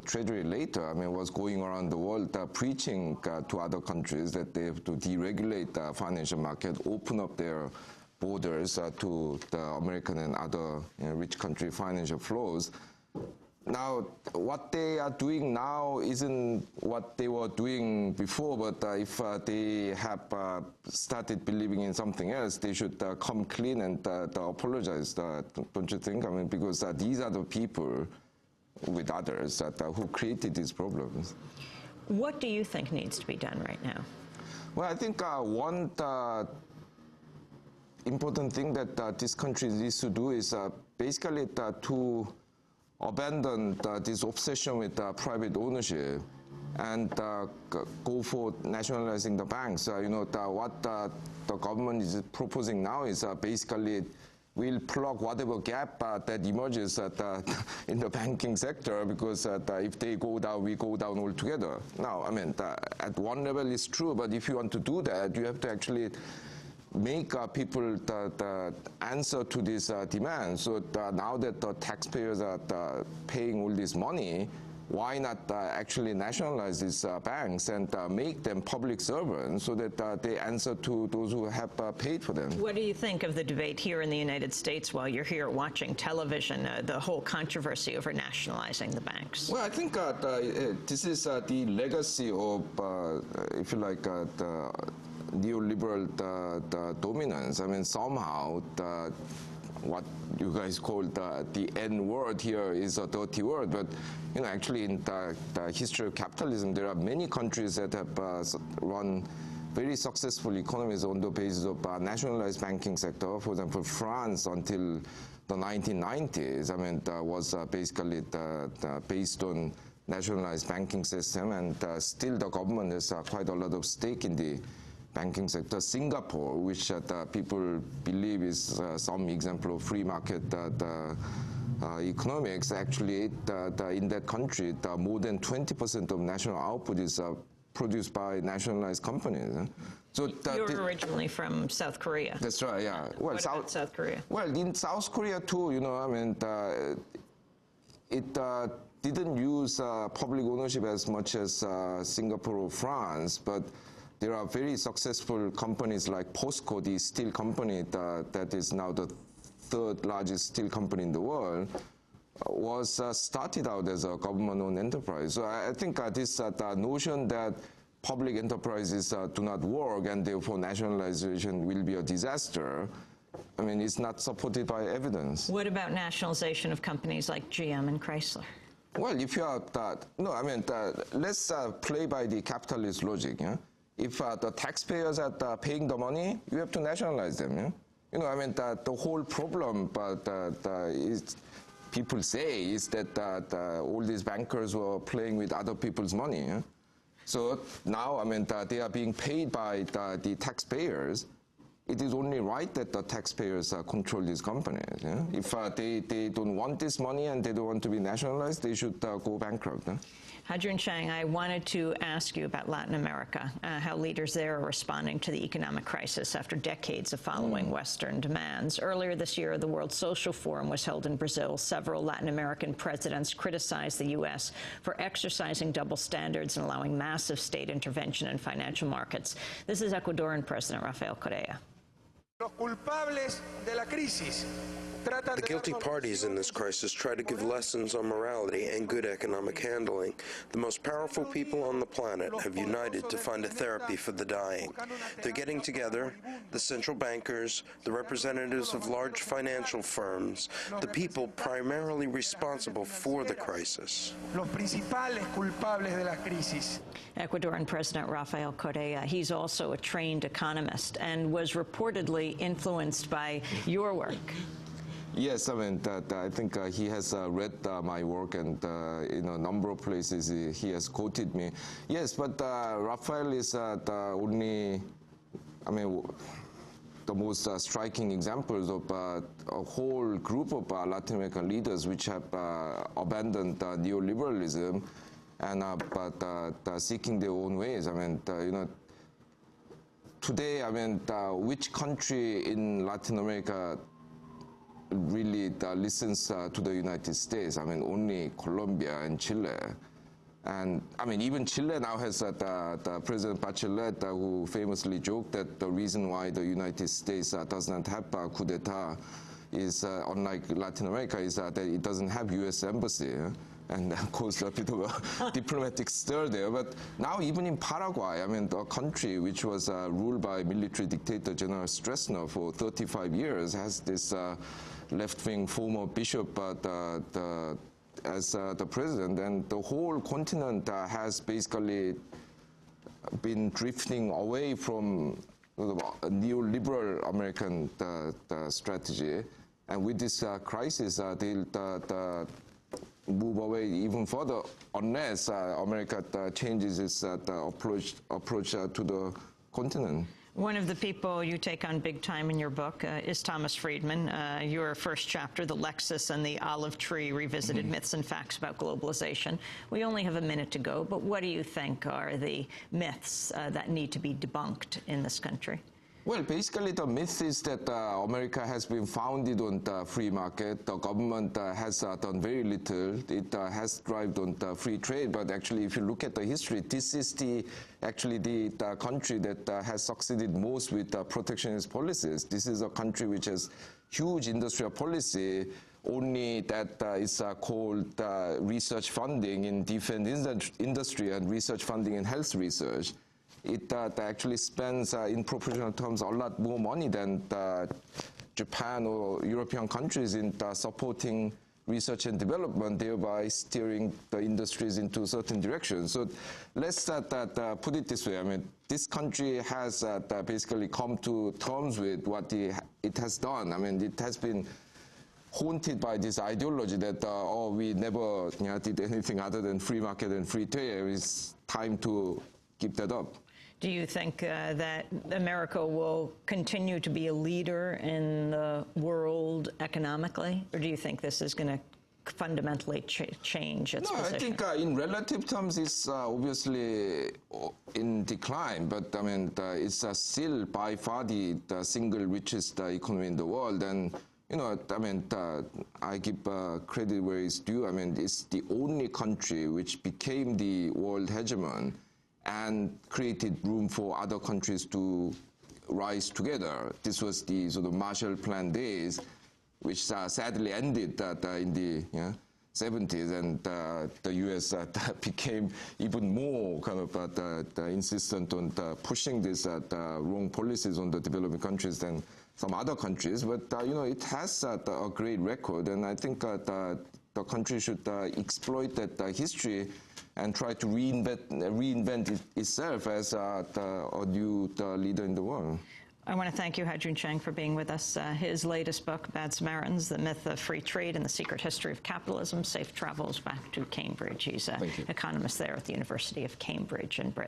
treasury later, I mean, was going around the world preaching to other countries that they have to deregulate the financial market, open up their borders to the American and other rich country financial flows. Now, what they are doing now isn't what they were doing before, but if they have started believing in something else, they should come clean and apologize, don't you think? I mean, because these are the people with others who created these problems. What do you think needs to be done right now? Well, I think one important thing that this country needs to do is basically to abandon this obsession with private ownership and go for nationalizing the banks. What the government is proposing now is basically we'll plug whatever gap that emerges in the banking sector, because if they go down, we go down altogether. Now, I mean, at one level it's true, but if you want to do that, you have to actually make people answer to this demand. So now that the taxpayers are paying all this money, why not actually nationalize these banks and make them public servants so that they answer to those who have paid for them? What do you think of the debate here in the United States while you're here watching television, the whole controversy over nationalizing the banks? Well, I think this is the legacy of, if you like, the neoliberal dominance. I mean, somehow what you guys call the N word here is a dirty word, but actually in the history of capitalism, there are many countries that have run very successful economies on the basis of nationalized banking sector. For example, France until the 1990s, I mean, was basically based on nationalized banking system, and still the government has quite a lot of stake in the banking sector. Singapore, which people believe is some example of free market economics, actually in that country, more than 20% of national output is produced by nationalized companies. So you're originally from South Korea. That's right, yeah. Well, what about South Korea? Well, in South Korea too, I mean, it didn't use public ownership as much as Singapore or France, but there are very successful companies like POSCO, the steel company that is now the third largest steel company in the world, was started out as a government-owned enterprise. So I think this notion that public enterprises do not work and therefore nationalization will be a disaster, I mean, it's not supported by evidence. What about nationalization of companies like GM and Chrysler? Well, if you are no, I mean, let's play by the capitalist logic. Yeah? If the taxpayers are paying the money, you have to nationalize them. Yeah? I mean, the whole problem, is people say, is that all these bankers were playing with other people's money. Yeah? So now, I mean, they are being paid by the taxpayers. It is only right that the taxpayers control these companies. Yeah? If they don't want this money and they don't want to be nationalized, they should go bankrupt. Yeah? Ha-Joon Chang, I wanted to ask you about Latin America, how leaders there are responding to the economic crisis after decades of following Western demands. Earlier this year, the World Social Forum was held in Brazil. Several Latin American presidents criticized the U.S. for exercising double standards and allowing massive state intervention in financial markets. This is Ecuadorian President Rafael Correa. Los culpables de la crisis. The guilty parties in this crisis try to give lessons on morality and good economic handling. The most powerful people on the planet have united to find a therapy for the dying. They're getting together, the central bankers, the representatives of large financial firms, the people primarily responsible for the crisis. Los principales culpables de la crisis. Ecuadorian President Rafael Correa, he's also a trained economist and was reportedly influenced by your work. Yes, I mean, I think he has read my work, and in a number of places he has quoted me. Yes, but Rafael is the only, I mean, the most striking examples of a whole group of Latin American leaders which have abandoned neoliberalism and but seeking their own ways. I mean, today, I mean, which country in Latin America really listens to the United States? I mean, only Colombia and Chile. And I mean, even Chile now has the President Bachelet, who famously joked that the reason why the United States does not have a coup d'etat is, unlike Latin America, is that it doesn't have U.S. embassy. And caused a bit of a diplomatic stir there. But now even in Paraguay, I mean, a country which was ruled by military dictator General Stroessner for 35 years has this left-wing former bishop as the president, and the whole continent has basically been drifting away from a neoliberal American strategy. And with this crisis, they'll move away even further unless America changes its approach to the continent. One of the people you take on big time in your book is Thomas Friedman. Your first chapter, The Lexus and the Olive Tree, Revisited Myths and Facts About Globalization. We only have a minute to go, but what do you think are the myths that need to be debunked in this country? Well, basically the myth is that America has been founded on the free market. The government has done very little. It has thrived on the free trade, but actually if you look at the history, this is the country that has succeeded most with protectionist policies. This is a country which has huge industrial policy, only that is called research funding in defense industry and research funding in health research. It actually spends, in proportional terms, a lot more money than Japan or European countries in supporting research and development, thereby steering the industries into certain directions. So let's put it this way. I mean, this country has basically come to terms with what it has done. I mean, it has been haunted by this ideology that, oh, we never did anything other than free market and free trade. It's time to keep that up. Do you think that America will continue to be a leader in the world economically, or do you think this is going to fundamentally change its position? I think in relative terms it's obviously in decline, but I mean it's still by far the single richest economy in the world, and I mean I give credit where it's due. I mean it's the only country which became the world hegemon and created room for other countries to rise together. This was the sort of Marshall Plan days, which sadly ended in the 70s, and the U.S. became even more kind of insistent on pushing these wrong policies on the developing countries than some other countries. But it has a great record, and I think the country should exploit that history and try to reinvent itself as a new leader in the world. I want to thank you, Ha-Joon Chang, for being with us. His latest book, Bad Samaritans, The Myth of Free Trade and the Secret History of Capitalism, safe travels back to Cambridge. He's an economist there at the University of Cambridge in Britain.